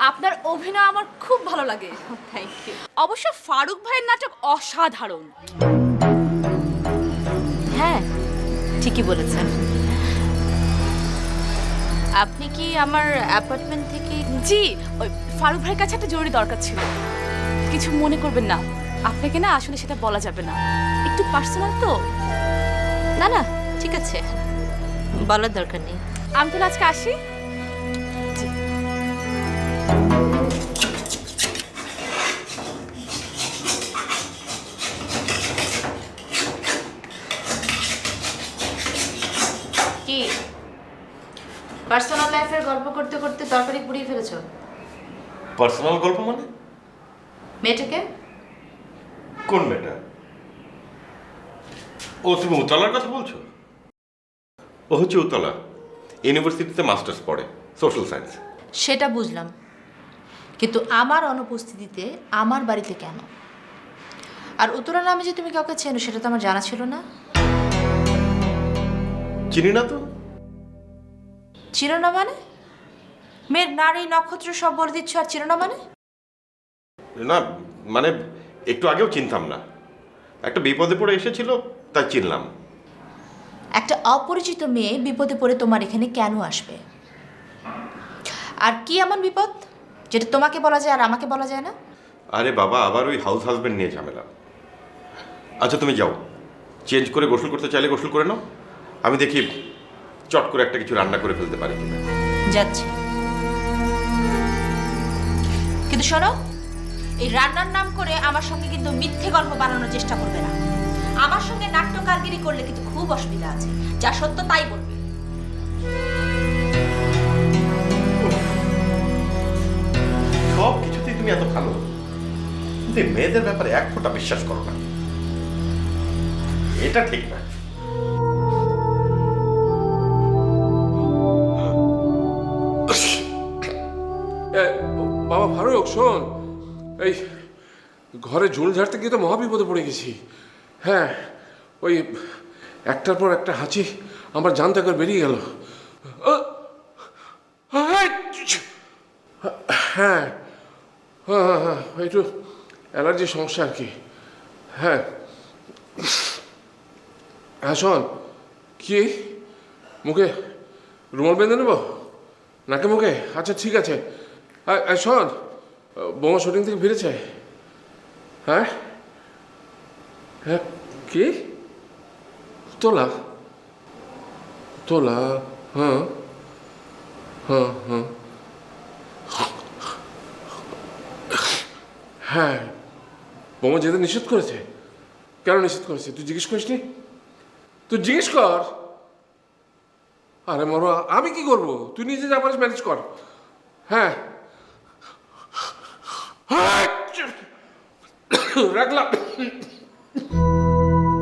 আপনার অভিনয় আমার খুব ভালো লাগে। Thank you. অবশ্য ফারুক ভাইয়ের নাটক অসাধারণ। হ্যাঁ, ঠিকই বলেছেন। আপনি কি আমার অ্যাপার্টমেন্ট থেকে? জি, ওই ফারুক ভাইয়ের কাছে একটা জরুরি দরকার ছিল। কিছু মনে করবেন না, আপনাকে না আসলে সেটা বলা যাবে না, একটু পার্সোনাল তো। না না, ঠিক আছে, বলার দরকার নেই। আমি তাহলে আজকে আসি। কি পার্সোনাল লাইফের গল্প করতে করতে তরকারি পুড়িয়ে ফেলেছো? পার্সোনাল গল্প মানে? মেয়েটাকে? কোন মেয়েটা? ও, তুমি উতলার কথা বলছো? ও হচ্ছে উতলা, ইউনিভার্সিটিতে মাস্টার্স পড়ে সোশ্যাল সায়েন্স। সেটা বুঝলাম, কিন্তু আমার অনুপস্থিতিতে আমার বাড়িতে কেন? আর উত্তরা নামে যে তুমি কাউকে চেনো সেটা তো আমার জানা ছিল না। চিনি না তো। চিনো না মানে? মেয়ের নারী নক্ষত্র সব বলে দিচ্ছ আর চিনো না মানে? না মানে একটু আগেও চিনতাম না, একটা বিপদে পড়ে এসেছিল তাই চিনলাম। একটা অপরিচিত মেয়ে বিপদে পড়ে তোমার এখানে কেন আসবে? আর কি এমন বিপদ যেটা তোমাকে বলা যায় আর আমাকে বলা যায় না? আরে বাবা, আবার ওই হাউস হাজবেন্ড নিয়ে ঝামেলা। আচ্ছা তুমি যাও, চেঞ্জ করে গোসল করতে চাইলে গোসল করে নাও, আমি দেখি চট করে একটা কিছু রান্না করে ফেলতে পারি কিনা। যাচ্ছে, কিন্তু শোনো, এই রান্নার নাম করে আমার সঙ্গে কিন্তু মিথ্যে গল্প বানানোর চেষ্টা করবে না। আমার সঙ্গে নাট্যকারগিরি করলে কিন্তু খুব অসুবিধা আছে, যা সত্য তাই বলবে। সব কিছুতেই তুমি এত ভালো, কিন্তু এই মেয়েদের ব্যাপারে এক ফোঁটা বিশ্বাস করো না, এটা ঠিক না। বাবা ফারুক শোন, এই ঘরে ঝুল ঝাড়তে গিয়ে তো মহাবিপদে পড়ে গেছি। হ্যাঁ, ওই একটার পর একটা হাঁচি আমার জান থেকে বেরিয়ে গেল। হ্যাঁ হ্যাঁ হ্যাঁ হ্যাঁ, একটু অ্যালার্জির সমস্যা আর কি। হ্যাঁ হ্যাঁ, শোন, কি মুখে রুমাল বেঁধে নেবো নাকে মুখে? আচ্ছা ঠিক আছে। শোন, বোমা শুটিং থেকে ফিরেছে? হ্যাঁ হ্যাঁ, কি তোলা? তোলা, হ্যাঁ হ্যাঁ হ্যাঁ হ্যাঁ, বোমা যেতে নিষেধ করেছে? কেন নিষেধ করেছে তুই জিজ্ঞেস করিস নি? তুই জিজ্ঞেস কর। আরে মরো, আমি কি করবো? তুই নিজে যা পারিস ম্যানেজ কর। হ্যাঁ রাখলাম।